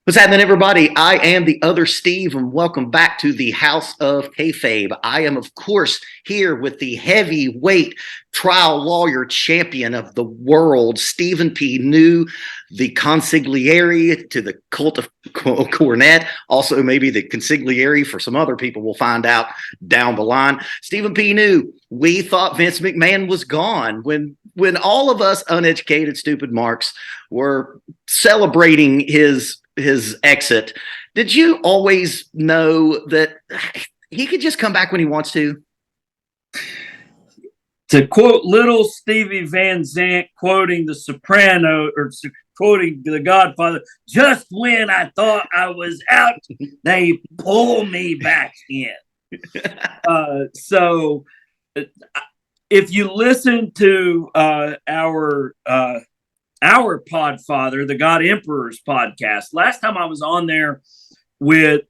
What's happening, everybody? I am the other Steve, and welcome back to the House of Kayfabe. I am, of course, here with the heavyweight trial lawyer champion of the world, Stephen P. New, the consigliere to the cult of Cornette, also maybe the consigliere for some other people. We'll find out down the line. Stephen P. New, we thought Vince McMahon was gone when all of us uneducated, stupid marks were celebrating his exit. Did you always know that he could just come back when he wants to? To quote little Stevie Van Zandt quoting The Soprano or quoting The Godfather, just when I thought I was out, they pull me back in. So if you listen to our Podfather, the God Emperor's podcast, last time I was on there with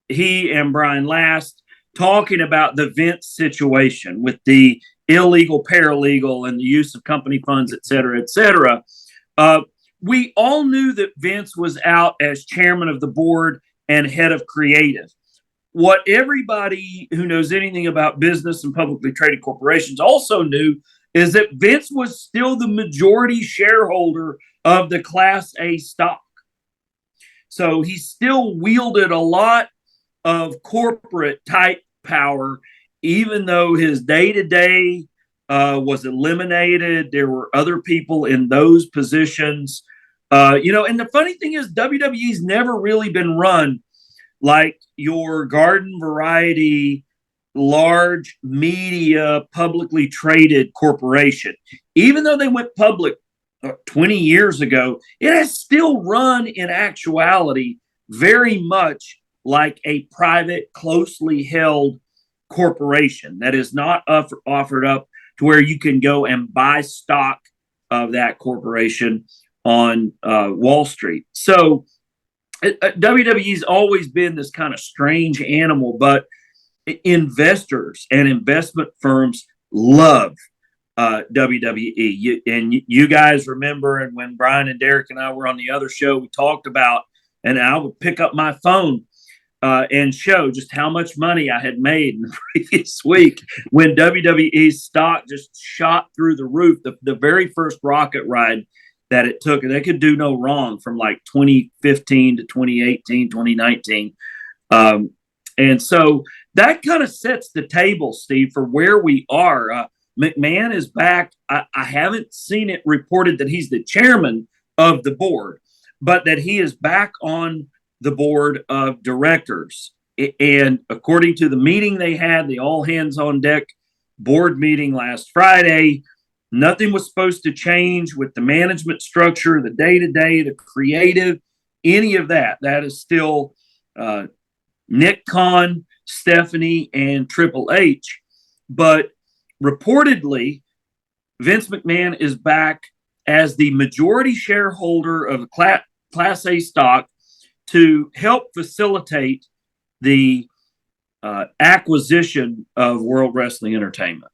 he and Brian Last talking about the Vince situation with the illegal paralegal and the use of company funds, et cetera, et cetera. We all knew that Vince was out as chairman of the board and head of creative. What everybody who knows anything about business and publicly traded corporations also knew is that Vince was still the majority shareholder of the Class A stock. So he still wielded a lot of corporate type power, even though his day-to-day was eliminated. There were other people in those positions. And the funny thing is WWE's never really been run like your garden variety large media publicly traded corporation. Even though they went public 20 years ago, it has still run in actuality very much like a private, closely held corporation that is not offered up to where you can go and buy stock of that corporation on Wall Street. So WWE's always been this kind of strange animal, but investors and investment firms love WWE. You guys remember, and when Brian and Derek and I were on the other show, we talked about, and I would pick up my phone and show just how much money I had made in the previous week when WWE's stock just shot through the roof. The very first rocket ride that it took, and they could do no wrong from like 2015 to 2018, 2019. And so that kind of sets the table, Steve, for where we are. McMahon is back. I haven't seen it reported that he's the chairman of the board, but that he is back on the board of directors. And according to the meeting they had, the all hands on deck board meeting last Friday, nothing was supposed to change with the management structure, the day-to-day, the creative, any of that. That is still Nick Khan, Stephanie, and Triple H. But reportedly, Vince McMahon is back as the majority shareholder of Class A stock to help facilitate the acquisition of World Wrestling Entertainment.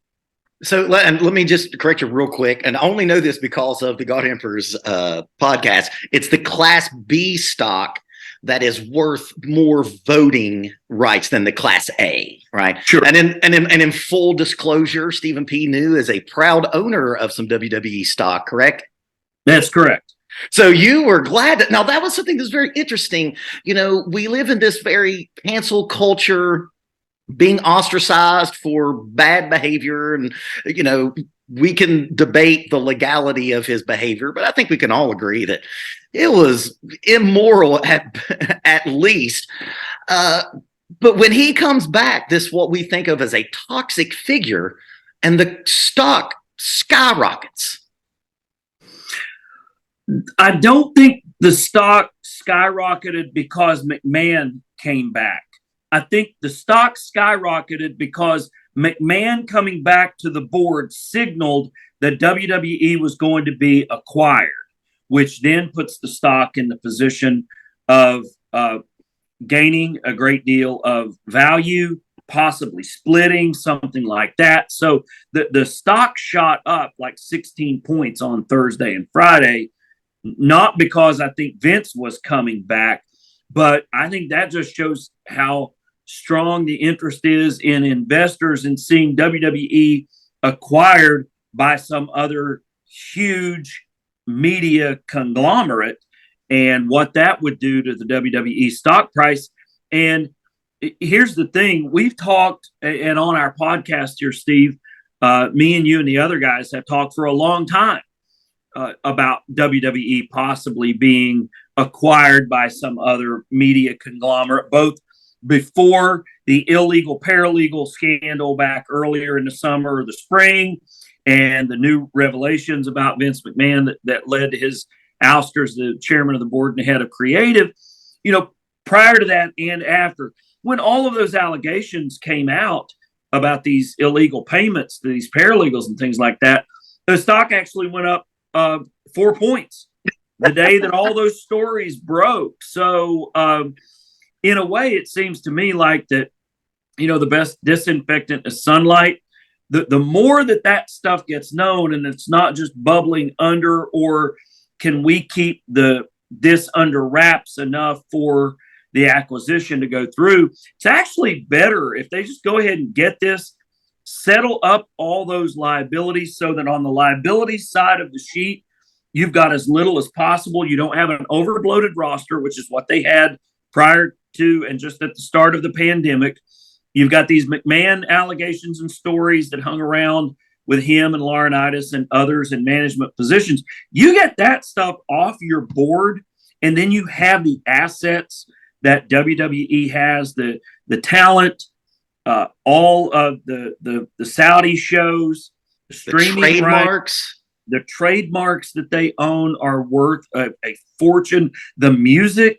So let me just correct you real quick, and I only know this because of the God Emperor's podcast. It's the Class B stock that is worth more voting rights than the Class A, right? Sure. And in full disclosure, Stephen P. New is a proud owner of some WWE stock, correct? That's correct. So you were glad that, now that was something that's very interesting. We live in this very cancel culture, being ostracized for bad behavior, and we can debate the legality of his behavior, but I think we can all agree that it was immoral at least. But when he comes back, this what we think of as a toxic figure, and the stock skyrockets. I don't think the stock skyrocketed because McMahon came back. I think the stock skyrocketed because McMahon coming back to the board signaled that WWE was going to be acquired, which then puts the stock in the position of gaining a great deal of value, possibly splitting, something like that. So the stock shot up like 16 points on Thursday and Friday, not because I think Vince was coming back, But I think that just shows how strong the interest is in investors in seeing WWE acquired by some other huge media conglomerate, and what that would do to the WWE stock price. And here's the thing: we've talked, and on our podcast here, Steve, me and you and the other guys have talked for a long time about WWE possibly being acquired by some other media conglomerate, both before the illegal paralegal scandal back earlier in the summer or the spring, and the new revelations about Vince McMahon that led to his ouster as the chairman of the board and head of creative. Prior to that and after, when all of those allegations came out about these illegal payments to these paralegals and things like that, the stock actually went up 4 points the day that all those stories broke. So in a way, it seems to me like that, the best disinfectant is sunlight. The more that stuff gets known, and it's not just bubbling under, or can we keep this under wraps enough for the acquisition to go through, it's actually better if they just go ahead and get this, settle up all those liabilities so that on the liability side of the sheet, you've got as little as possible. You don't have an overbloated roster, which is what they had prior to and just at the start of the pandemic. You've got these McMahon allegations and stories that hung around with him and Laurinaitis and others in management positions. You get that stuff off your board, and then you have the assets that WWE has, the talent, all of the Saudi shows, the streaming trademarks. The trademarks that they own are worth a fortune. The music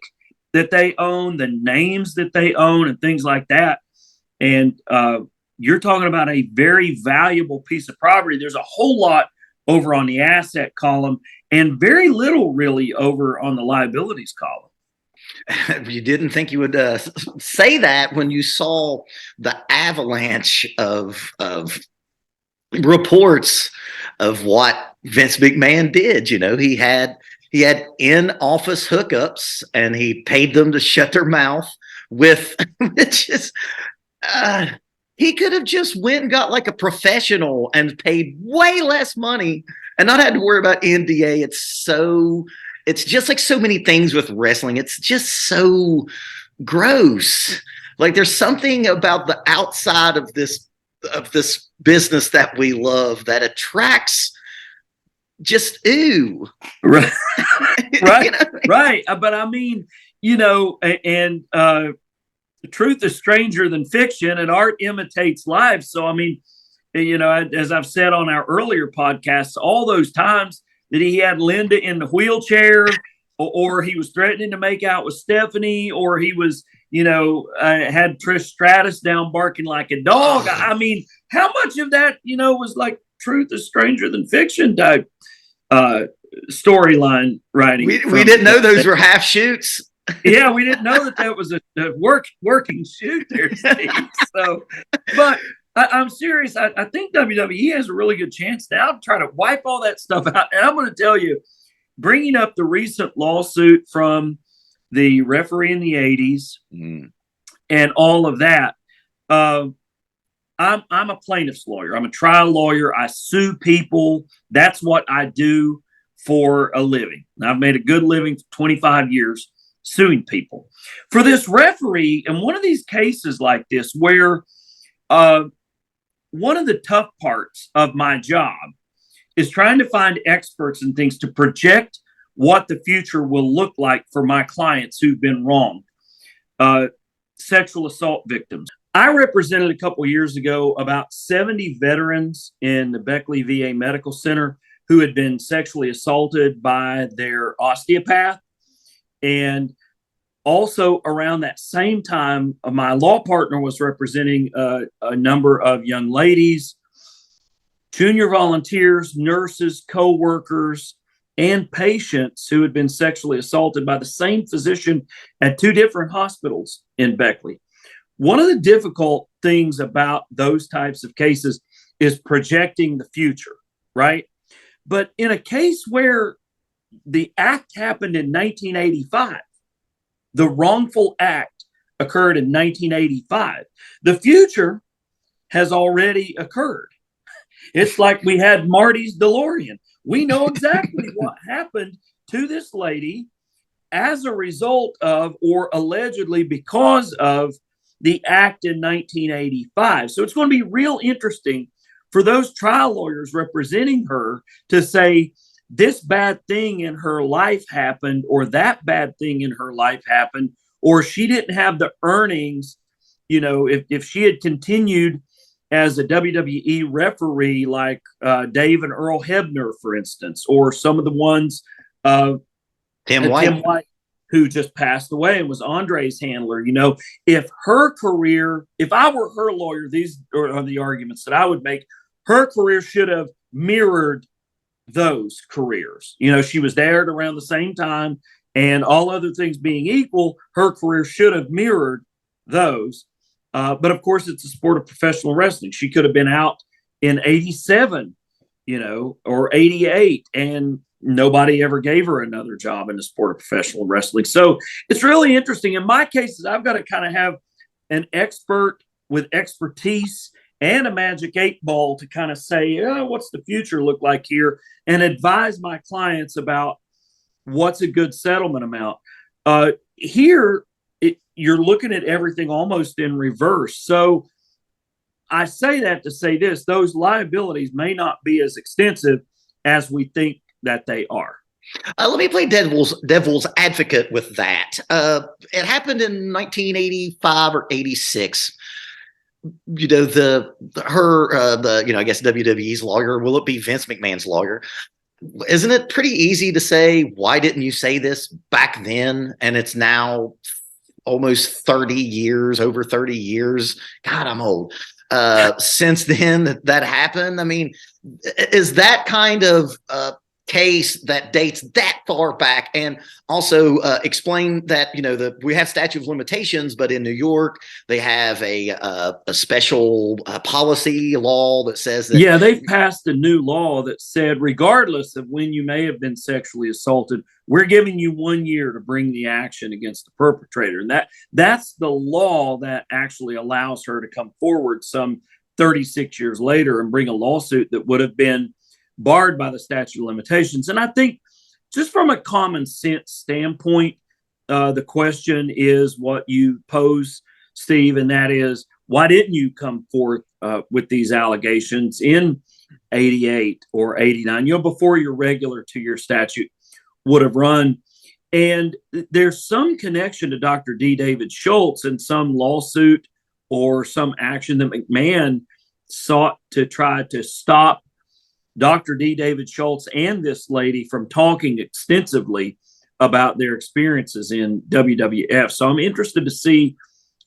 that they own, the names that they own, and things like that. And you're talking about a very valuable piece of property. There's a whole lot over on the asset column and very little really over on the liabilities column. You didn't think you would say that when you saw the avalanche of reports of what Vince McMahon did. He had in-office hookups, and he paid them to shut their mouth with just he could have just went and got like a professional and paid way less money and not had to worry about NDA. It's just like so many things with wrestling. It's just so gross. Like there's something about the outside of this business that we love that attracts just ooh. Right. Right. Right. But I mean, and truth is stranger than fiction, and art imitates life. So, I mean, as I've said on our earlier podcasts, all those times that he had Linda in the wheelchair, or he was threatening to make out with Stephanie, or he was, had Trish Stratus down barking like a dog. I mean, how much of that, was like truth is stranger than fiction type storyline writing? We didn't know those were half shoots. Yeah, we didn't know that was a working shoot there, Steve. So, but I'm serious. I think WWE has a really good chance now to try to wipe all that stuff out. And I'm going to tell you, bringing up the recent lawsuit from the referee in the 80s and all of that, I'm a plaintiff's lawyer. I'm a trial lawyer. I sue people. That's what I do for a living. I've made a good living for 25 years suing people. For this referee, in one of these cases like this, where one of the tough parts of my job is trying to find experts and things to project what the future will look like for my clients who've been wronged, sexual assault victims. I represented a couple of years ago about 70 veterans in the Beckley VA Medical Center who had been sexually assaulted by their osteopath. And also around that same time, my law partner was representing a number of young ladies, junior volunteers, nurses, co-workers, and patients who had been sexually assaulted by the same physician at two different hospitals in Beckley. One of the difficult things about those types of cases is projecting the future, right? But in a case where the act happened in 1985, The wrongful act occurred in 1985. The future has already occurred. It's like we had Marty's DeLorean. We know exactly what happened to this lady as a result of, or allegedly because of, the act in 1985. So it's going to be real interesting for those trial lawyers representing her to say this bad thing in her life happened, or that bad thing in her life happened, or she didn't have the earnings. If she had continued as a WWE referee, like Dave and Earl Hebner, for instance, or some of the ones, Tim White, who just passed away and was Andre's handler. If her career, if I were her lawyer, these are the arguments that I would make. Her career should have mirrored those careers. She was there at around the same time, and all other things being equal, her career should have mirrored those. But of course, it's a sport of professional wrestling. She could have been out in 87, or 88, and nobody ever gave her another job in the sport of professional wrestling. So it's really interesting. In my cases, I've got to kind of have an expert with expertise and a magic 8-ball to kind of say, what's the future look like here, and advise my clients about what's a good settlement amount. Here, you're looking at everything almost in reverse. So I say that to say this: those liabilities may not be as extensive as we think that they are. Let me play devil's advocate with that. It happened in 1985 or 86. I guess WWE's lawyer, will it be Vince McMahon's lawyer? Isn't it pretty easy to say, why didn't you say this back then? And it's now almost 30 years, over 30 years. God, I'm old. Since then that happened. I mean, is that kind of case that dates that far back? And also explain that we have statute of limitations, but in New York they have a special policy law that says that. Yeah, they've passed a new law that said, regardless of when you may have been sexually assaulted, we're giving you 1 year to bring the action against the perpetrator. And that's the law that actually allows her to come forward some 36 years later and bring a lawsuit that would have been barred by the statute of limitations. And I think, just from a common sense standpoint, the question is what you pose, Steve, and that is, why didn't you come forth with these allegations in 88 or 89, before your regular 2-year statute would have run? And there's some connection to Dr. D. David Schultz and some lawsuit or some action that McMahon sought to try to stop Dr. D. David Schultz and this lady from talking extensively about their experiences in WWF. So I'm interested to see.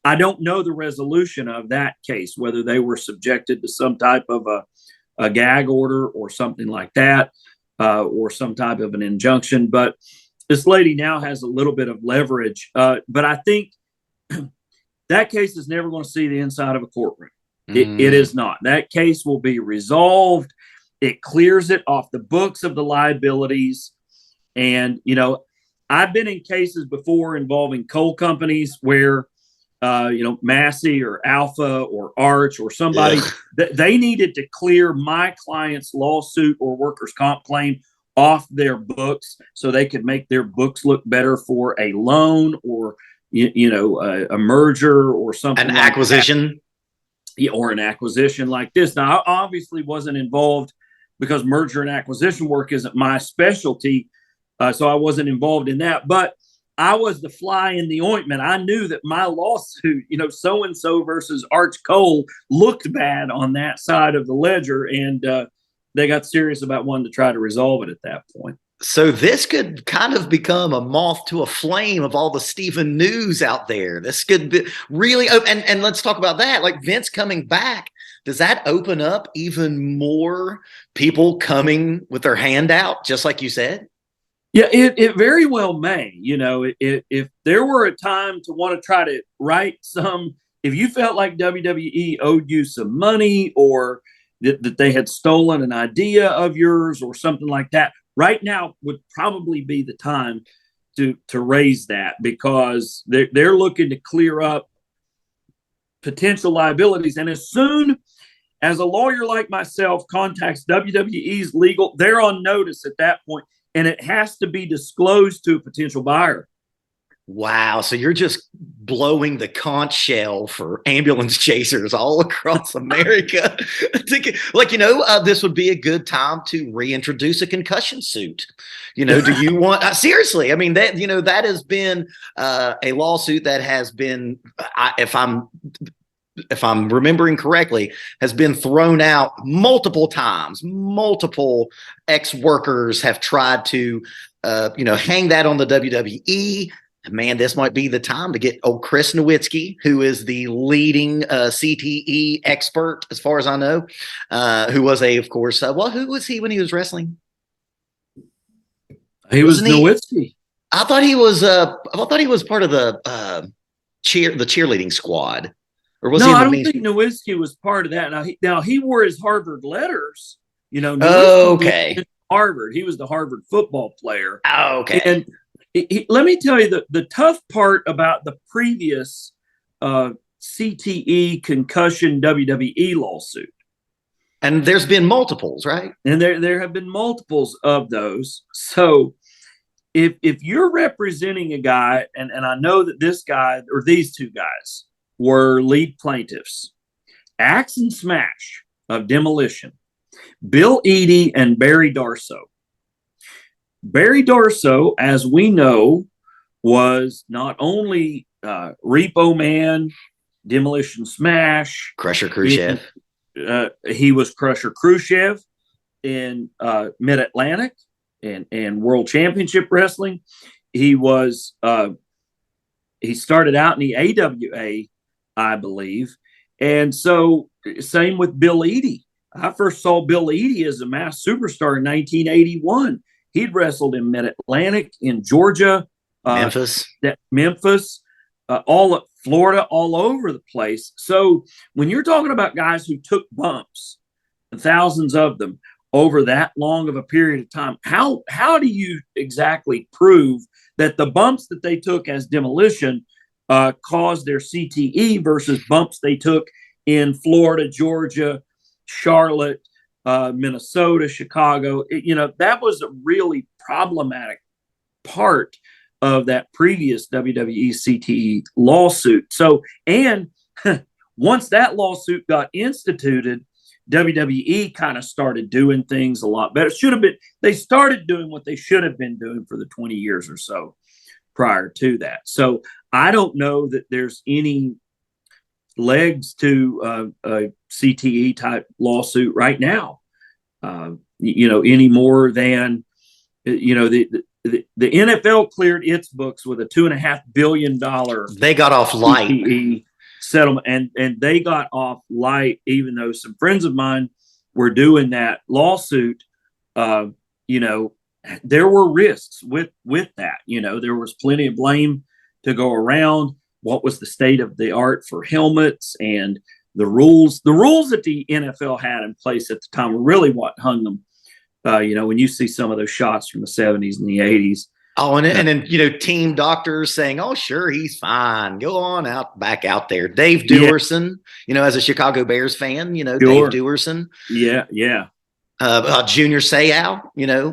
I don't know the resolution of that case, whether they were subjected to some type of a gag order or something like that, or some type of an injunction. But this lady now has a little bit of leverage. But I think that case is never going to see the inside of a courtroom. It is not. That case will be resolved. It clears it off the books of the liabilities. And, I've been in cases before involving coal companies where, Massey or Alpha or Arch or somebody, they needed to clear my client's lawsuit or workers' comp claim off their books so they could make their books look better for a loan or, a merger or something. An acquisition. Or an acquisition like this. Now, I obviously wasn't involved because merger and acquisition work isn't my specialty. So I wasn't involved in that. But I was the fly in the ointment. I knew that my lawsuit, so-and-so versus Arch Cole, looked bad on that side of the ledger. And they got serious about wanting to try to resolve it at that point. So this could kind of become a moth to a flame of all the Stephen news out there. This could be really, and let's talk about that. Like Vince coming back, does that open up even more people coming with their hand out, just like you said? Yeah, it very well may. If there were a time to want to try to write some, if you felt like WWE owed you some money or that they had stolen an idea of yours or something like that, right now would probably be the time to raise that, because they're looking to clear up potential liabilities. And as soon as a lawyer like myself contacts WWE's legal, they're on notice at that point, and it has to be disclosed to a potential buyer. Wow. So you're just blowing the conch shell for ambulance chasers all across America. This would be a good time to reintroduce a concussion suit. Do you want, seriously, I mean, that has been a lawsuit that has been, if I'm remembering correctly, has been thrown out multiple times. Multiple ex-workers have tried to, hang that on the WWE. Man, this might be the time to get old Chris Nowitzki, who is the leading CTE expert, as far as I know, who was of course, who was he when he was wrestling? He was Nowitzki. I thought he was part of the cheerleading squad. Or was he? I don't think Nowitzki was part of that. Now he wore his Harvard letters. Okay. Harvard. He was the Harvard football player. Oh, okay. And let me tell you the tough part about the previous CTE concussion WWE lawsuit. And there's been multiples, right? And there have been multiples of those. So if you're representing a guy, and I know that this guy or these two guys were lead plaintiffs, Axe and Smash of Demolition, Bill Eadie and Barry Darsow. Barry Darsow, as we know, was not only Repo Man, Demolition Smash, Crusher Khrushchev. He was Crusher Khrushchev in Mid-Atlantic and World Championship Wrestling. He was he started out in the AWA, I believe. And so same with Bill Eadie. I first saw Bill Eadie as a mass superstar in 1981. He'd wrestled in Mid-Atlantic, in Georgia, Memphis, all of Florida, all over the place. So when you're talking about guys who took bumps, thousands of them over that long of a period of time, how do you exactly prove that the bumps that they took as Demolition caused their CTE versus bumps they took in Florida, Georgia, Charlotte, Minnesota, Chicago? That was a really problematic part of that previous WWE CTE lawsuit. So, and once that lawsuit got instituted, WWE kind of started doing things a lot better. They started doing what they should have been doing for the 20 years or so prior to that. So I don't know that there's any legs to a CTE type lawsuit right now, any more than, the NFL cleared its books with a $2.5 billion. They got off light. CTE settlement, and they got off light, even though some friends of mine were doing that lawsuit. There were risks with that. There was plenty of blame to go around. What was the state of the art for helmets and the rules that the NFL had in place at the time were really what hung them. When you see some of those shots from the 70s and the 80s. Oh, and then, team doctors saying, oh, sure, he's fine. Go on back out there. Dave Duerson, as a Chicago Bears fan, sure. Dave Duerson. Yeah. Junior Seau,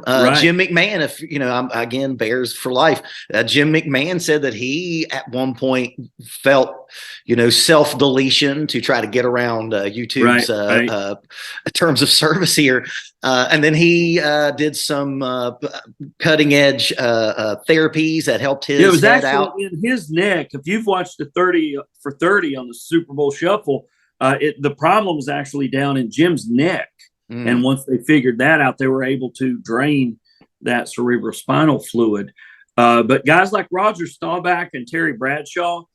right. Jim McMahon, I'm again, Bears for life. Jim McMahon said that he at one point felt, self-deletion to try to get around YouTube's right. terms of service here. And then he did some cutting edge therapies that helped his it was head actually out. In his neck. If you've watched the 30 for 30 on the Super Bowl Shuffle, the problem was actually down in Jim's neck. And once they figured that out, they were able to drain that cerebrospinal fluid. But guys like Roger Staubach and Terry Bradshaw,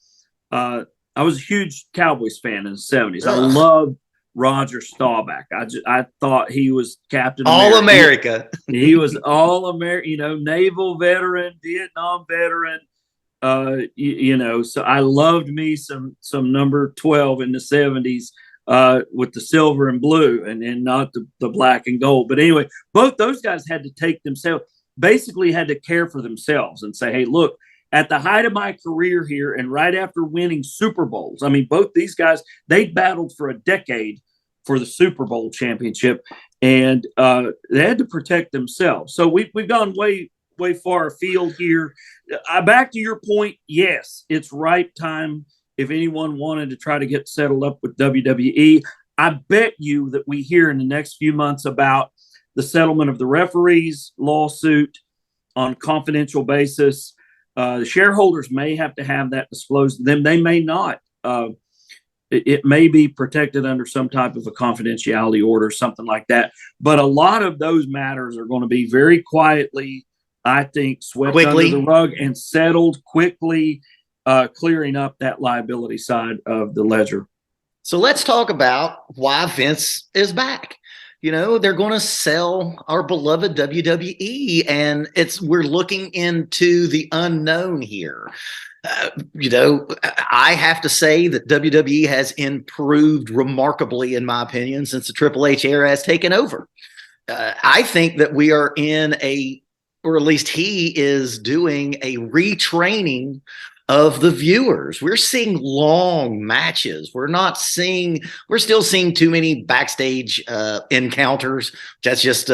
I was a huge Cowboys fan in the 70s. I loved Roger Staubach. I thought he was Captain All America. He was all American, naval veteran, Vietnam veteran. So I loved me some number 12 in the 70s. With the silver and blue and not the black and gold. But anyway, both those guys had to take themselves. basically had to care for themselves and say, hey, look, at the height of my career here and right after winning Super Bowls, I mean, both these guys, they battled for a decade for the Super Bowl championship, and they had to protect themselves. So we've gone way far afield here. Back to your point, yes, it's right time if anyone wanted to try to get settled up with WWE. I bet you that we hear in the next few months about the settlement of the referees lawsuit on confidential basis. The shareholders may have to have that disclosed to them. They may not. It may be protected under some type of a confidentiality order, something like that. But a lot of those matters are going to be very quietly, I think, swept under the rug and settled quickly, clearing up that liability side of the ledger. So let's talk about why Vince is back. You know, they're going to sell our beloved WWE, and we're looking into the unknown here. You know, I have to say that WWE has improved remarkably, in my opinion, since the Triple H era has taken over. I think that we are in or at least he is doing a retraining of the viewers. We're seeing long matches. We're still seeing too many backstage encounters. That's just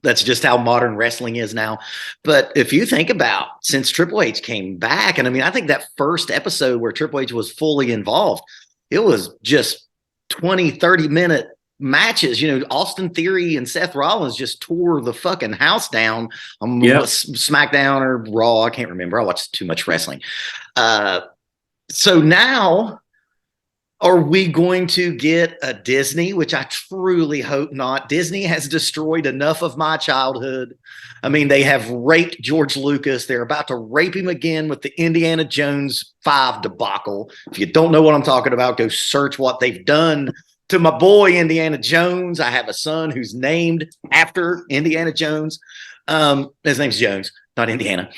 that's just how modern wrestling is now. But if you think about since Triple H came back, and I mean, I think that first episode where Triple H was fully involved, it was just 20, 30-minute matches. You know, Austin Theory and Seth Rollins just tore the fucking house down on SmackDown or Raw. I can't remember. I watched too much wrestling. So now, are we going to get a Disney, which I truly hope not? Disney has destroyed enough of my childhood. I mean, they have raped George Lucas. They're about to rape him again with the Indiana Jones 5 debacle. If you don't know what I'm talking about, go search what they've done to my boy Indiana Jones. I have a son who's named after Indiana Jones. His name's Jones, not Indiana.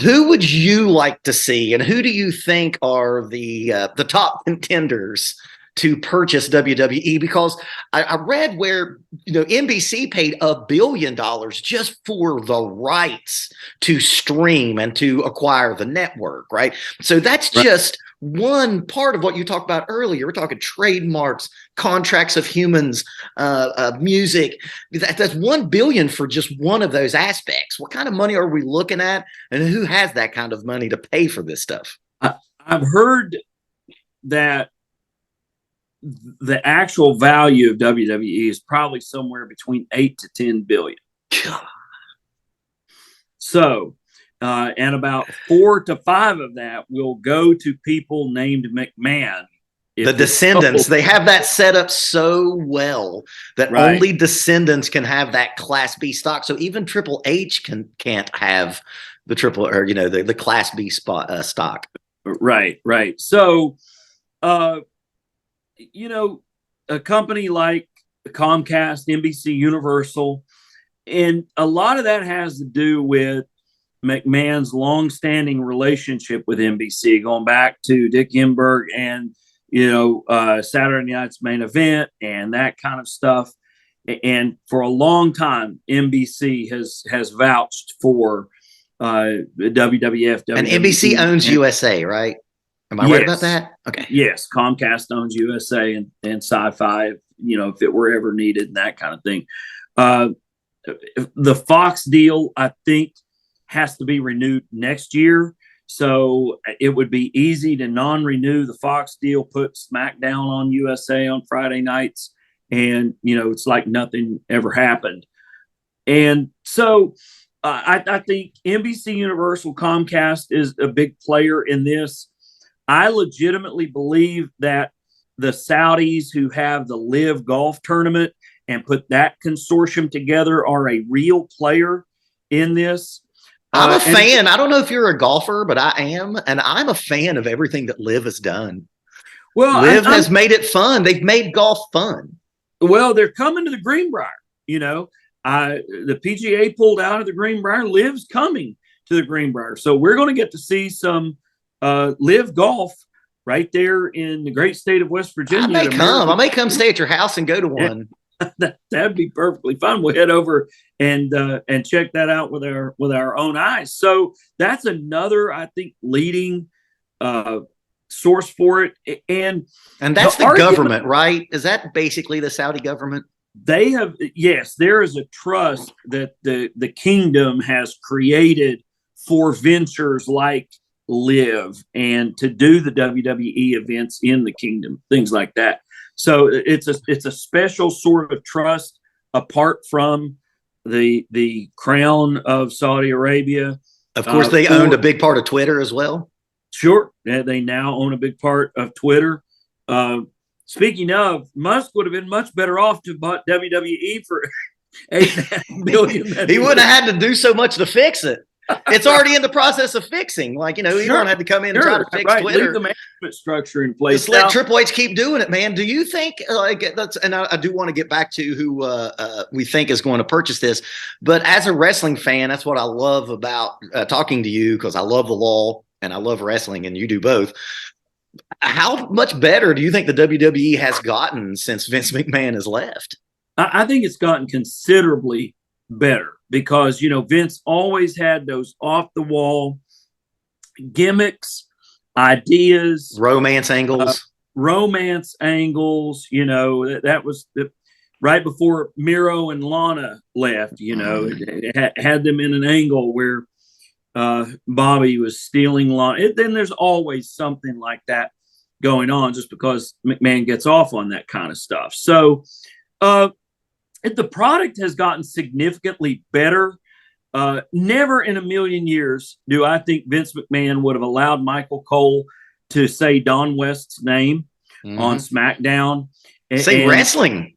Who would you like to see, and who do you think are the top contenders to purchase WWE? Because I read where, you know, NBC paid $1 billion just for the rights to stream and to acquire the network, right? So that's just one part of what you talked about earlier. We're talking trademarks, contracts of humans, music. That's $1 billion for just one of those aspects. What kind of money are we looking at, and who has that kind of money to pay for this stuff? I've heard that the actual value of WWE is probably somewhere between 8 to 10 billion. God. So, and about 4 to 5 of that will go to people named McMahon. The descendants, they have that set up so well that only descendants can have that Class B stock. So even Triple H can't have the the Class B stock. Right. So, you know, a company like Comcast, NBC Universal, and a lot of that has to do with McMahon's longstanding relationship with NBC, going back to Dick Enberg and, you know, Saturday Night's Main Event and that kind of stuff. And for a long time, NBC has vouched for WWF. And NBC owns USA, right? Am I right about that? Okay. Yes, Comcast owns USA and Sci-Fi, you know, if it were ever needed and that kind of thing. The Fox deal, I think, has to be renewed next year. So it would be easy to non-renew the Fox deal, put SmackDown on USA on Friday nights, and, you know, it's like nothing ever happened. And so I think NBC Universal, Comcast is a big player in this. I legitimately believe that the Saudis who have the Live Golf Tournament and put that consortium together are a real player in this. I'm a fan. I don't know if you're a golfer, but I am. And I'm a fan of everything that Liv has done. Well, Liv has made it fun. They've made golf fun. Well, they're coming to the Greenbrier. You know, the PGA pulled out of the Greenbrier. Liv's coming to the Greenbrier. So we're going to get to see some Live golf right there in the great state of West Virginia. I may come stay at your house and go to one. That'd be perfectly fine. We'll head over and check that out with our own eyes. So that's another, I think, leading source for it. And that's the government, right? Is that basically the Saudi government? They have, yes, there is a trust that the kingdom has created for ventures like Live and to do the WWE events in the kingdom, things like that. So it's a special sort of trust apart from the crown of Saudi Arabia. Of course, they owned a big part of Twitter as well. Sure, they now own a big part of Twitter. Speaking of, Musk would have been much better off to bought WWE for $8.5 billion. He wouldn't have had to do so much to fix it. It's already in the process of fixing. Like, you know, you don't have to come in and try to fix Twitter. Leave the management structure in place. Just let Triple H keep doing it, man. Do you think, and I do want to get back to who we think is going to purchase this, but as a wrestling fan, that's what I love about talking to you, because I love the law and I love wrestling, and you do both. How much better do you think the WWE has gotten since Vince McMahon has left? I think it's gotten considerably better because, you know, Vince always had those off the wall gimmicks, ideas, romance angles, you know, that was right before Miro and Lana left, you know, it had them in an angle where Bobby was stealing Lana. Then there's always something like that going on just because McMahon gets off on that kind of stuff. So the product has gotten significantly better. Never in a million years do I think Vince McMahon would have allowed Michael Cole to say Don West's name on SmackDown. Say wrestling.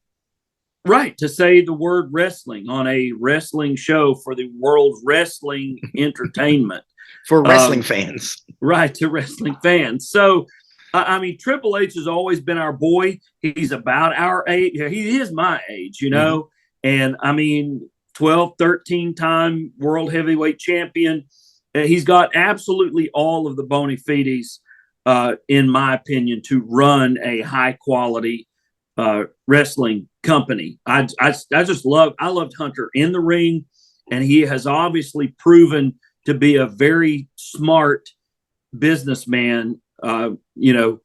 Right, to say the word wrestling on a wrestling show for the world's wrestling entertainment. For wrestling fans. Right, to wrestling fans. So, I mean, Triple H has always been our boy. He's about our age. He is my age, you know. And, I mean, 12, 13-time world heavyweight champion. He's got absolutely all of the bona fides, in my opinion, to run a high-quality wrestling company. I loved Hunter in the ring, and he has obviously proven to be a very smart businessman. You know,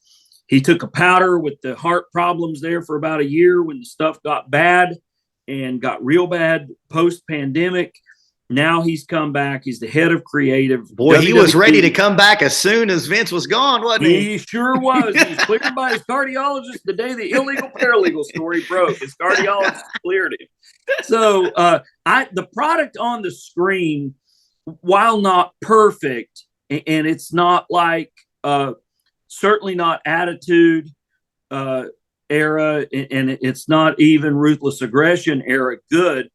he took a powder with the heart problems there for about a year when the stuff got bad and got real bad post-pandemic. Now he's come back. He's the head of creative. Boy, WWE. He was ready to come back as soon as Vince was gone, wasn't he? He sure was. He was cleared by his cardiologist the day the illegal paralegal story broke. His cardiologist cleared him. So the product on the screen, while not perfect, and it's not like certainly not Attitude era, and it's not even Ruthless Aggression era good.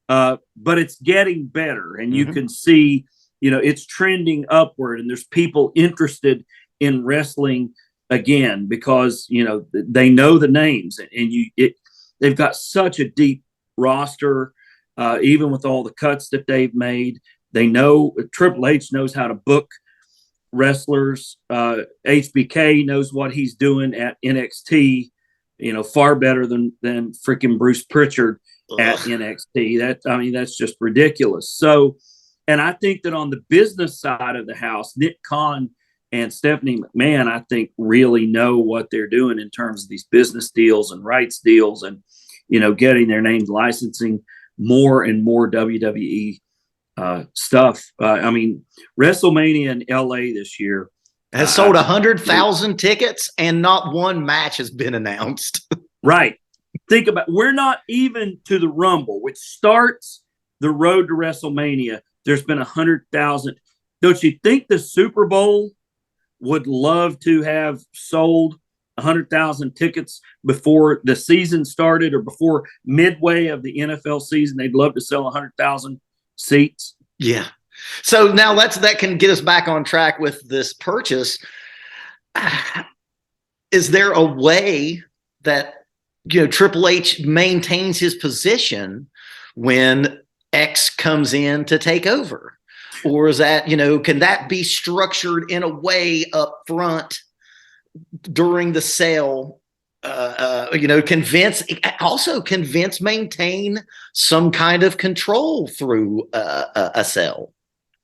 But it's getting better, and you can see, you know, it's trending upward, and there's people interested in wrestling again because, you know, they know the names, and they've got such a deep roster, even with all the cuts that they've made. They know Triple H knows how to book wrestlers. HBK knows what he's doing at NXT, you know, far better than freaking Bruce Pritchard at NXT. That's just ridiculous. So, and I think that on the business side of the house, Nick Khan and Stephanie McMahon, I think, really know what they're doing in terms of these business deals and rights deals and, you know, getting their names licensing more and more WWE stuff. I mean, WrestleMania in LA this year has sold 100,000 tickets and not one match has been announced. Right. Think about, we're not even to the Rumble, which starts the road to WrestleMania. There's been 100,000. Don't you think the Super Bowl would love to have sold 100,000 tickets before the season started or before midway of the NFL season? They'd love to sell 100,000 seats. Yeah. So now that can get us back on track with this purchase. Is there a way that, you know, Triple H maintains his position when X comes in to take over? Or is that, you know, can that be structured in a way up front during the sale maintain some kind of control through a sale.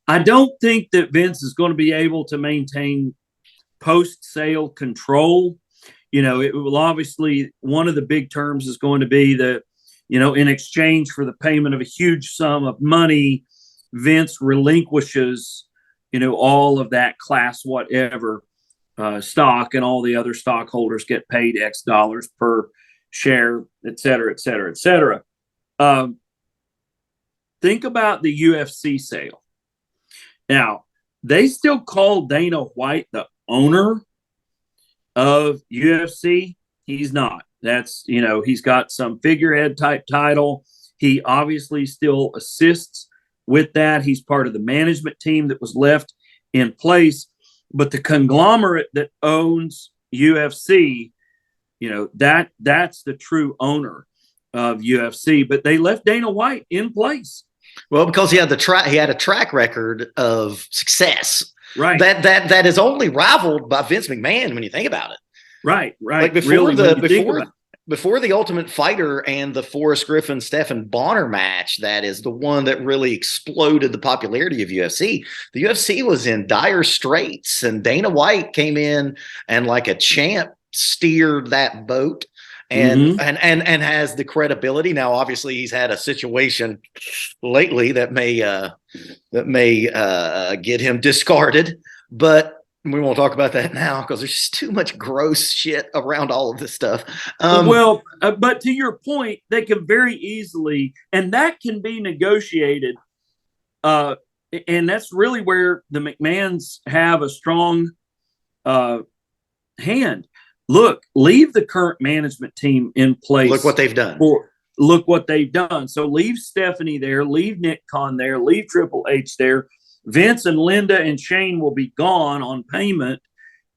I don't think that Vince is going to be able to maintain post-sale control. It will obviously, one of the big terms is going to be that, in exchange for the payment of a huge sum of money, Vince relinquishes, all of that class whatever stock, and all the other stockholders get paid X dollars per share, et cetera, et cetera, et cetera. Think about the UFC sale. Now, they still call Dana White the owner of UFC. He's not. That's, he's got some figurehead type title. He obviously still assists with that. He's part of the management team that was left in place. But the conglomerate that owns UFC, that's the true owner of UFC. But they left Dana White in place. Well, because he had a track record of success, right? That is only rivaled by Vince McMahon when you think about it. Right. Like before the Ultimate Fighter and the Forrest Griffin Stephan Bonner match, that is the one that really exploded the popularity of UFC. The UFC was in dire straits, and Dana White came in and, like a champ, steered that boat. And has the credibility. Now, obviously, he's had a situation lately that may get him discarded, but we won't talk about that now because there's just too much gross shit around all of this stuff. But to your point, they can very easily, and that can be negotiated. And that's really where the McMahons have a strong hand. Look, leave the current management team in place. Look what they've done. Look what they've done. So leave Stephanie there, leave Nick Khan there, leave Triple H there. Vince and Linda and Shane will be gone on payment.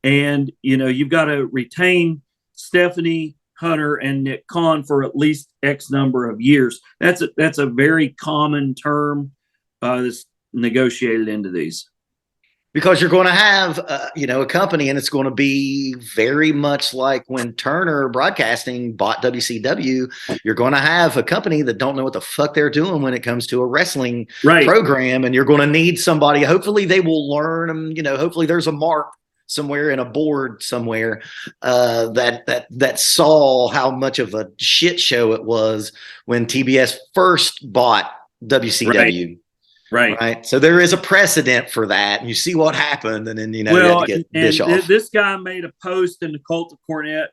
And, you've got to retain Stephanie, Hunter, and Nick Khan for at least X number of years. That's a very common term that's negotiated into these. Because you're going to have, a company, and it's going to be very much like when Turner Broadcasting bought WCW. You're going to have a company that don't know what the fuck they're doing when it comes to a wrestling program, and you're going to need somebody. Hopefully, they will learn, and hopefully, there's a mark somewhere in a board somewhere that saw how much of a shit show it was when TBS first bought WCW. Right. So there is a precedent for that. And you see what happened. And then, you had to get Bischoff. This guy made a post in the Cult of Cornette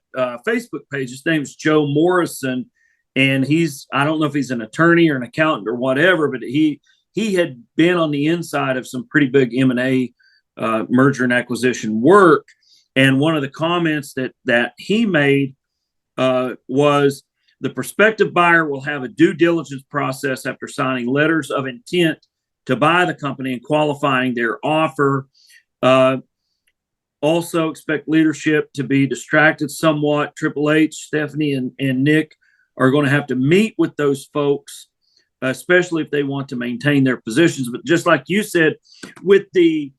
Facebook page. His name's Joe Morrison. And I don't know if he's an attorney or an accountant or whatever, but he had been on the inside of some pretty big M&A merger and acquisition work. And one of the comments that he made was, the prospective buyer will have a due diligence process after signing letters of intent to buy the company and qualifying their offer. Also expect leadership to be distracted somewhat. Triple H, Stephanie, and Nick are going to have to meet with those folks, especially if they want to maintain their positions. But just like you said, with the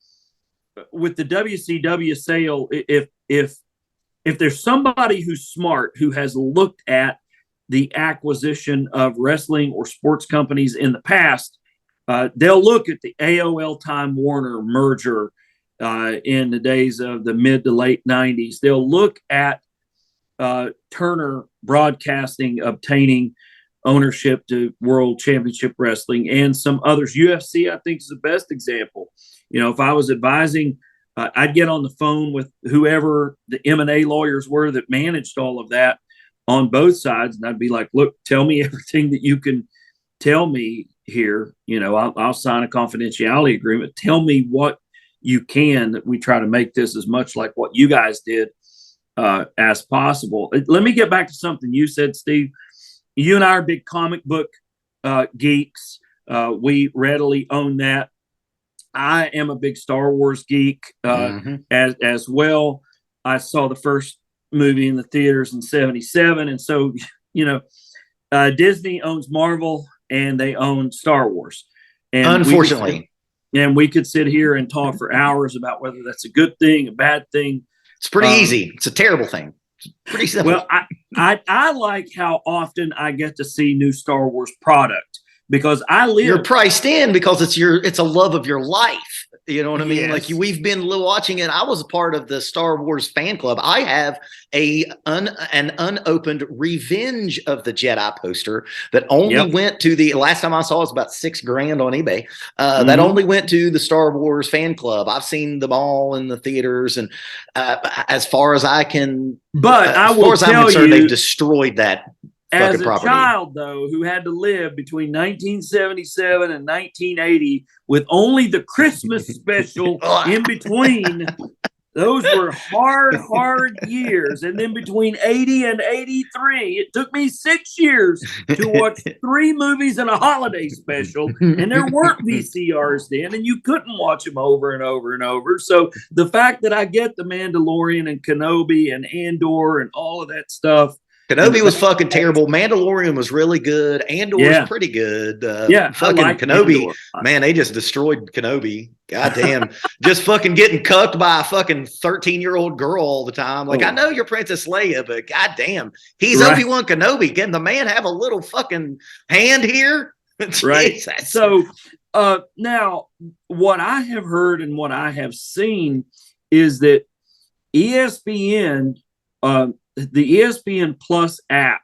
WCW sale, if there's somebody who's smart, who has looked at the acquisition of wrestling or sports companies in the past, they'll look at the AOL Time Warner merger in the days of the mid to late 90s. They'll look at Turner Broadcasting obtaining ownership to World Championship Wrestling and some others. UFC, I think, is the best example. If I was advising, I'd get on the phone with whoever the M&A lawyers were that managed all of that on both sides, and I'd be like, look, tell me everything that you can tell me here. I'll sign a confidentiality agreement. Tell me what you can, that we try to make this as much like what you guys did as possible. Let me get back to something you said, Steve. You and I are big comic book geeks. We readily own that. I am a big Star Wars geek as well. I saw the first movie in the theaters in 1977. And so, Disney owns Marvel and they own Star Wars. And unfortunately. We could sit here and talk for hours about whether that's a good thing, a bad thing. It's pretty easy. It's a terrible thing. Pretty simple. Well, I like how often I get to see new Star Wars product because you're priced in because it's a love of your life. You know what I mean? Yes. Like we've been watching it. I was a part of the Star Wars fan club. I have an unopened Revenge of the Jedi poster that only went to the last time I saw it was about $6,000 on eBay. That only went to the Star Wars fan club. I've seen them all in the theaters, and as far as I can, but I will tell I'm concerned, you, they've destroyed that. As a property. child, though, who had to live between 1977 and 1980 with only the Christmas special in between, those were hard years. And then between 80 and 83, it took me 6 years to watch 3 movies and a holiday special. And there weren't VCRs then, and you couldn't watch them over and over and over. So the fact that I get The Mandalorian and Kenobi and Andor and all of that stuff, Kenobi was fucking terrible. Mandalorian was really good. Andor was pretty good. Fucking Kenobi, Andor. Man, they just destroyed Kenobi. Goddamn. Just fucking getting cucked by a fucking 13-year-old girl all the time. Like, I know you're Princess Leia, but goddamn, he's Obi-Wan Kenobi. Can the man have a little fucking hand here? Right. So now what I have heard and what I have seen is that ESPN, the ESPN Plus app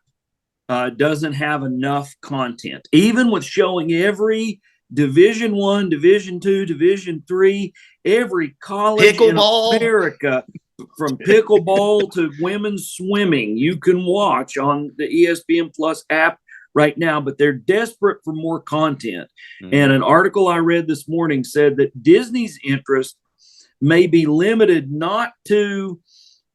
doesn't have enough content, even with showing every Division I, Division II, Division III, every college in America, from pickleball to women's swimming, you can watch on the ESPN Plus app right now, but they're desperate for more content. And an article I read this morning said that Disney's interest may be limited not to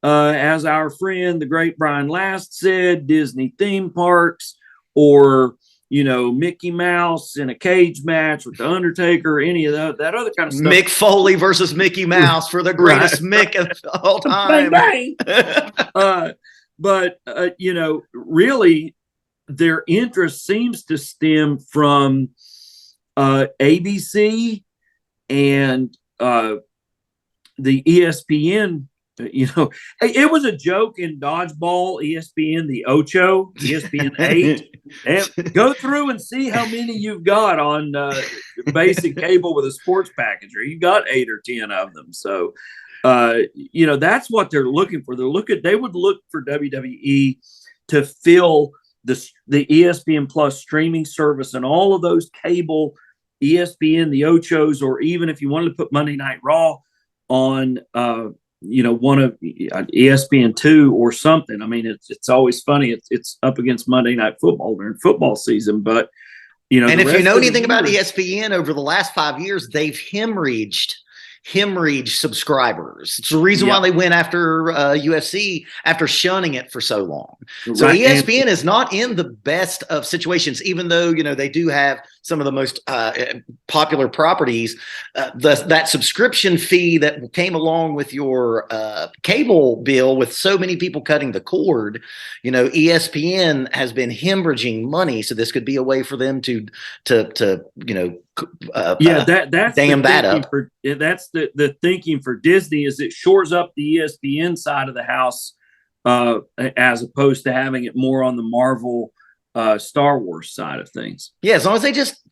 as our friend, the great Brian Last said, Disney theme parks or, Mickey Mouse in a cage match with The Undertaker, any of that other kind of stuff. Mick Foley versus Mickey Mouse for the greatest Mick of all time. Bang, bang. But really, their interest seems to stem from ABC and the ESPN. It was a joke in Dodgeball, ESPN, the Ocho, ESPN 8. And go through and see how many you've got on basic cable with a sports packager. You got 8 or 10 of them. So, that's what they're looking for. They would look for WWE to fill the ESPN Plus streaming service and all of those cable, ESPN, the Ochos, or even if you wanted to put Monday Night Raw on one of ESPN2 or something. I mean, it's always funny. It's up against Monday Night Football during football season, but and if you know anything about ESPN over the last 5 years, they've hemorrhaged subscribers. It's the reason why they went after UFC after shunning it for so long. So ESPN is not in the best of situations, even though they do have some of the most popular properties. That subscription fee that came along with your cable bill, with so many people cutting the cord, ESPN has been hemorrhaging money. So this could be a way for them to that's dam that up. That's the thinking for Disney, is it shores up the ESPN side of the house as opposed to having it more on the Marvel Star Wars side of things. Yeah, as long as they just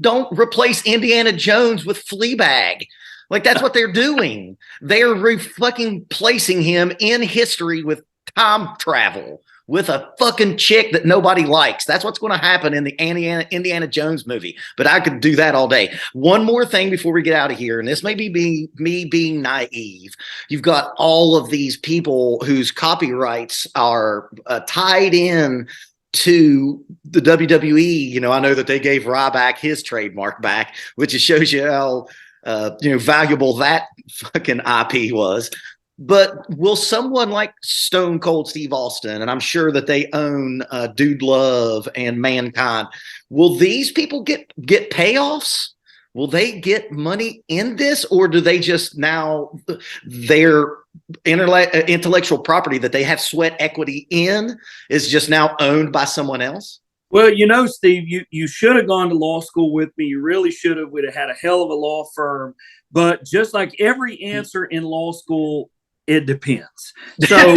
don't replace Indiana Jones with Fleabag. Like, that's what they're doing. They're fucking placing him in history with time travel, with a fucking chick that nobody likes. That's what's going to happen in the Indiana Jones movie. But I could do that all day. One more thing before we get out of here, and this may be me being naive. You've got all of these people whose copyrights are tied in to the WWE. I know that they gave Ryback his trademark back, which just shows you how valuable that fucking IP was. But will someone like Stone Cold Steve Austin, and I'm sure that they own Dude Love and Mankind, will these people get payoffs? Will they get money in this, or do they just now their intellectual property that they have sweat equity in is just now owned by someone else? Well, Steve, you should have gone to law school with me. You really should have. We'd have had a hell of a law firm. But just like every answer in law school It depends. So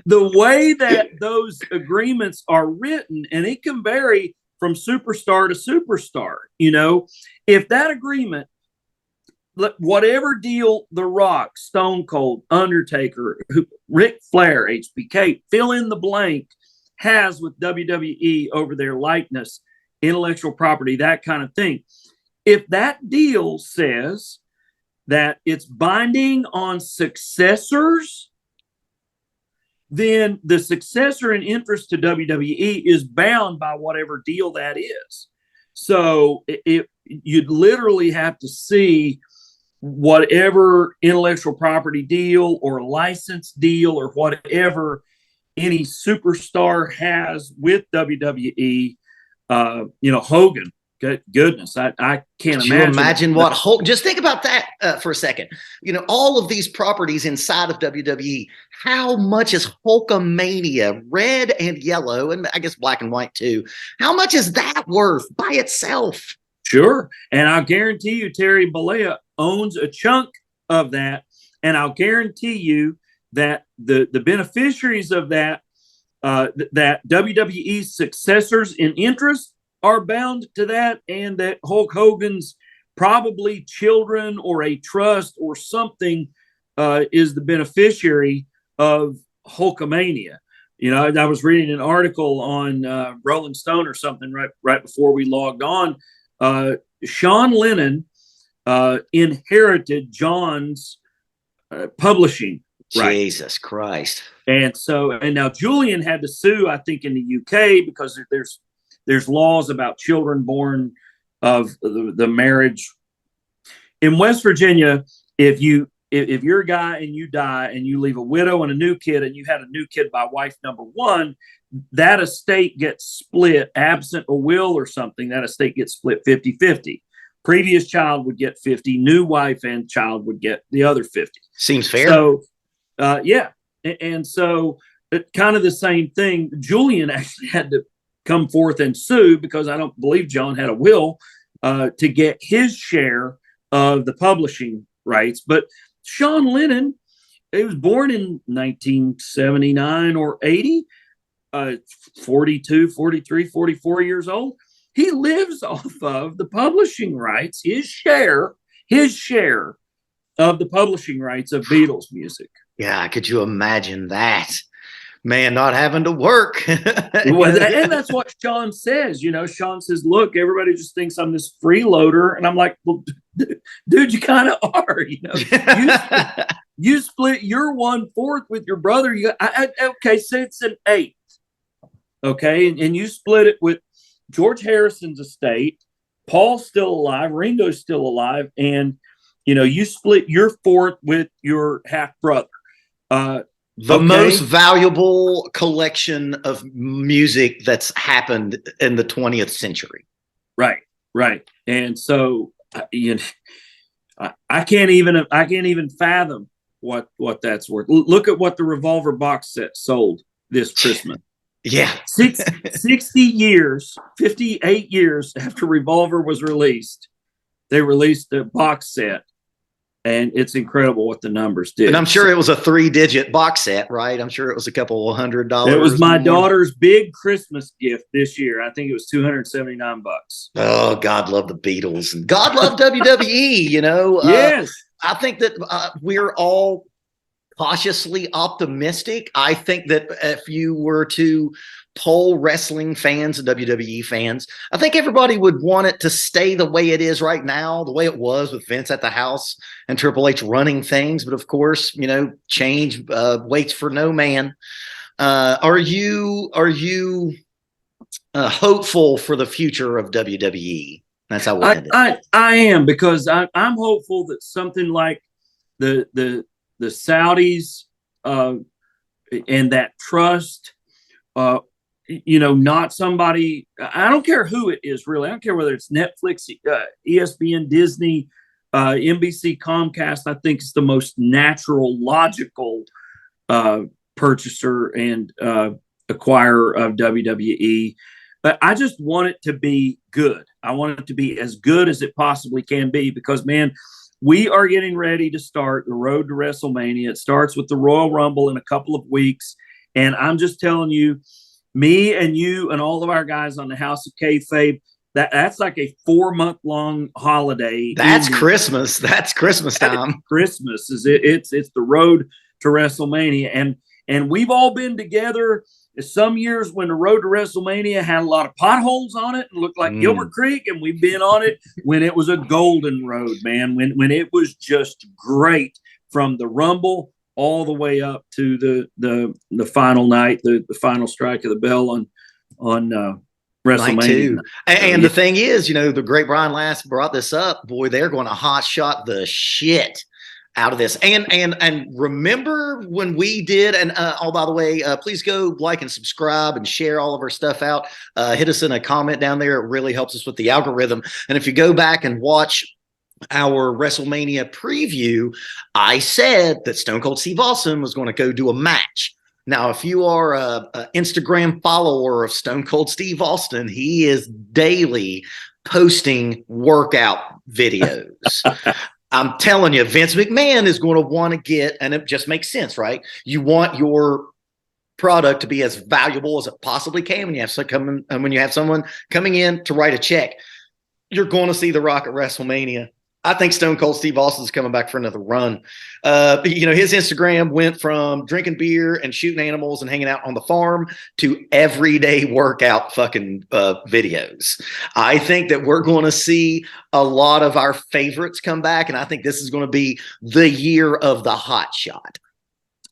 the way that those agreements are written, and it can vary from superstar to superstar, if that agreement, whatever deal The Rock, Stone Cold, Undertaker, Ric Flair, HBK, fill in the blank, has with WWE over their likeness, intellectual property, that kind of thing. If that deal says that it's binding on successors, then the successor in interest to WWE is bound by whatever deal that is. So you'd literally have to see whatever intellectual property deal or license deal or whatever any superstar has with WWE. Hogan. Goodness, I can't imagine. You imagine what Hulk? Just think about that for a second. All of these properties inside of WWE. How much is Hulkamania, red and yellow, and I guess black and white too? How much is that worth by itself? Sure, and I'll guarantee you, Terry Bollea owns a chunk of that, and I'll guarantee you that the beneficiaries of that WWE's successors in interest are bound to that, and that Hulk Hogan's probably children or a trust or something is the beneficiary of Hulkamania. I was reading an article on Rolling Stone or something right before we logged on. Sean Lennon inherited John's publishing rights. Jesus Christ. And now Julian had to sue, I think, in the UK because there's laws about children born of the marriage. In West Virginia, if you're a guy and you die and you leave a widow and a new kid and you had a new kid by wife number one, that estate gets split, absent a will or something, that estate gets split 50-50. Previous child would get 50, new wife and child would get the other 50. Seems fair. So, yeah. And so kind of the same thing. Julian actually had to come forth and sue because I don't believe John had a will to get his share of the publishing rights. But Sean Lennon, he was born in 1979 or 80, 42, 43, 44 years old. He lives off of the publishing rights, his share of the publishing rights of Beatles music. Yeah, could you imagine that? Man, not having to work. And that's what Sean says. Sean says, look, everybody just thinks I'm this freeloader. And I'm like, well, dude, you kind of are. You split your 1/4 with your brother. Okay, say it's an 1/8. Okay, and you split it with George Harrison's estate. Paul's still alive. Ringo's still alive. And, you split your 1/4 with your half brother. The most valuable collection of music that's happened in the 20th century. Right. And so, I can't even fathom what that's worth. Look at what the Revolver box set sold this Christmas. Yeah. 60 years, 58 years after Revolver was released, they released a box set. And it's incredible what the numbers did. And I'm sure it was a 3-digit box set, right? I'm sure it was a couple $100. It was my daughter's big Christmas gift this year. I think it was $279. Oh, God love the Beatles and God love WWE, Yes. I think that we're all cautiously optimistic. I think that if you were to poll wrestling fans and WWE fans, I think everybody would want it to stay the way it is right now, the way it was with Vince at the house and Triple H running things. But of course, change waits for no man. Are you hopeful for the future of WWE? That's how we'll end it. I am, because I'm hopeful that something like the Saudis and that trust, not somebody, I don't care who it is, really. I don't care whether it's Netflix, ESPN, Disney, NBC, Comcast. I think it's the most natural, logical purchaser and acquirer of WWE. But I just want it to be good. I want it to be as good as it possibly can be, because, man, we are getting ready to start the road to WrestleMania. It starts with the Royal Rumble in a couple of weeks. And I'm just telling you, me and you and all of our guys on the House of Kayfabe, that's like a 4-month-long holiday. That's Christmas. That's Christmas time. Christmas is it. It's the road to WrestleMania, and we've all been together. Some years when the road to WrestleMania had a lot of potholes on it and looked like Gilbert Creek, and we've been on it when it was a golden road, man. When it was just great from the Rumble all the way up to the final night, the final strike of the bell on WrestleMania. And the thing is, the great Brian Last brought this up. Boy, they're going to hot shot the shit out of this. And remember when we did, and oh, by the way, please go like and subscribe and share all of our stuff out. Hit us in a comment down there. It really helps us with the algorithm. And if you go back and watch our WrestleMania preview, I said that Stone Cold Steve Austin was going to go do a match. Now, if you are an Instagram follower of Stone Cold Steve Austin, he is daily posting workout videos. I'm telling you, Vince McMahon is going to want to get, and it just makes sense, right? You want your product to be as valuable as it possibly can when you have someone coming in to write a check. You're going to see The Rock at WrestleMania. I think Stone Cold Steve Austin's coming back for another run. His Instagram went from drinking beer and shooting animals and hanging out on the farm to everyday workout fucking videos. I think that we're going to see a lot of our favorites come back, and I think this is going to be the year of the hot shot.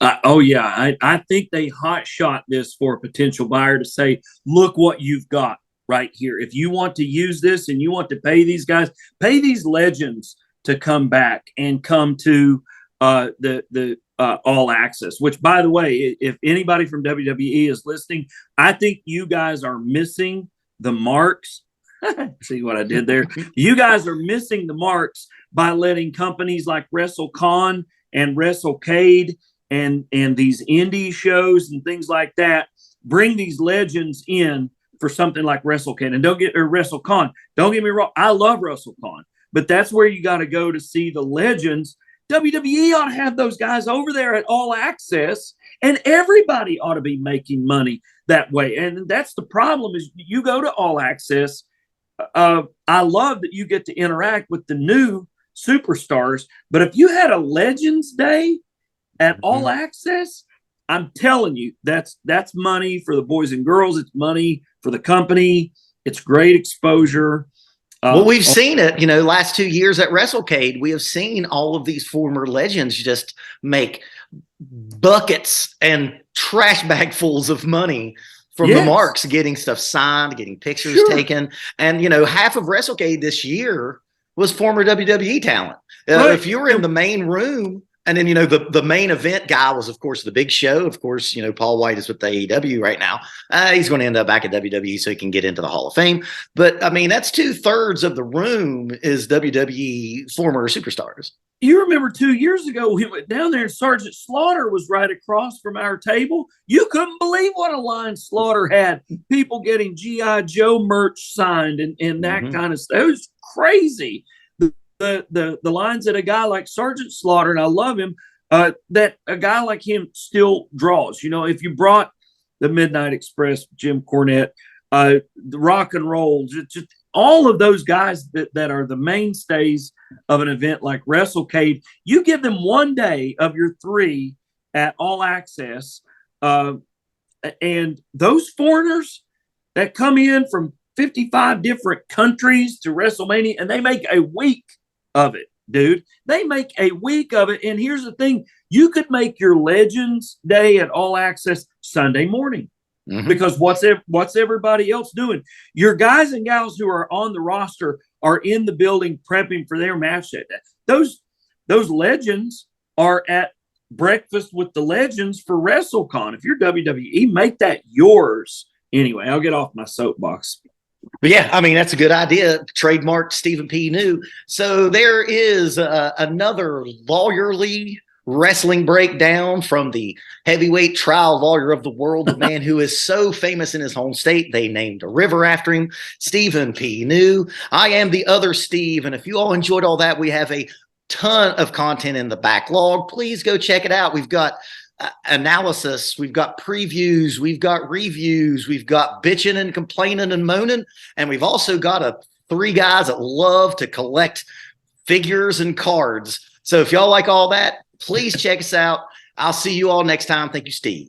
I think they hot shot this for a potential buyer to say, look what you've got right here. If you want to use this and you want to pay these guys, pay these legends to come back and come to the All Access, which, by the way, if anybody from WWE is listening, I think you guys are missing the marks. See what I did there? You guys are missing the marks by letting companies like WrestleCon and WrestleCade and these indie shows and things like that bring these legends in for something like WrestleCon. And WrestleCon. Don't get me wrong, I love WrestleCon, but that's where you got to go to see the legends. WWE ought to have those guys over there at All Access, and everybody ought to be making money that way. And that's the problem, is you go to All Access. I love that you get to interact with the new superstars, but if you had a Legends Day at All Access, I'm telling you, that's money for the boys and girls. It's money for the company. It's great exposure. Well, we've seen it, last 2 years at WrestleCade, we have seen all of these former legends just make buckets and trash bagfuls of money from the marks, getting stuff signed, getting pictures taken. And, half of WrestleCade this year was former WWE talent. Right. If you were in the main room, and then, the main event guy was, of course, the Big Show. Of course, Paul White is with the AEW right now. He's going to end up back at WWE so he can get into the Hall of Fame. But, I mean, that's 2/3 of the room is WWE former superstars. You remember 2 years ago, we went down there and Sergeant Slaughter was right across from our table. You couldn't believe what a line Slaughter had. People getting G.I. Joe merch signed and that kind of stuff. It was crazy. The lines that a guy like Sergeant Slaughter, and I love him, that a guy like him still draws. If you brought the Midnight Express, Jim Cornette, the Rock and Roll, just all of those guys that are the mainstays of an event like WrestleCade, you give them one day of your 3 at All Access, and those foreigners that come in from 55 different countries to WrestleMania, and they make a week of it, dude. They make a week of it. And here's the thing, you could make your Legends Day at All Access Sunday morning, because what's everybody else doing? Your guys and gals who are on the roster are in the building prepping for their match that day. Those legends are at breakfast with the legends for WrestleCon. If you're WWE, make that yours. Anyway, I'll get off my soapbox. But yeah, I mean, that's a good idea. Trademark Stephen P. New. So there is another lawyerly wrestling breakdown from the heavyweight trial lawyer of the world, the man who is so famous in his home state, they named a river after him, Stephen P. New. I am the other Steve. And if you all enjoyed all that, we have a ton of content in the backlog. Please go check it out. We've got analysis, we've got previews, we've got reviews, we've got bitching and complaining and moaning, and we've also got three guys that love to collect figures and cards. So if y'all like all that, please check us out. I'll see you all next time. Thank you, Steve.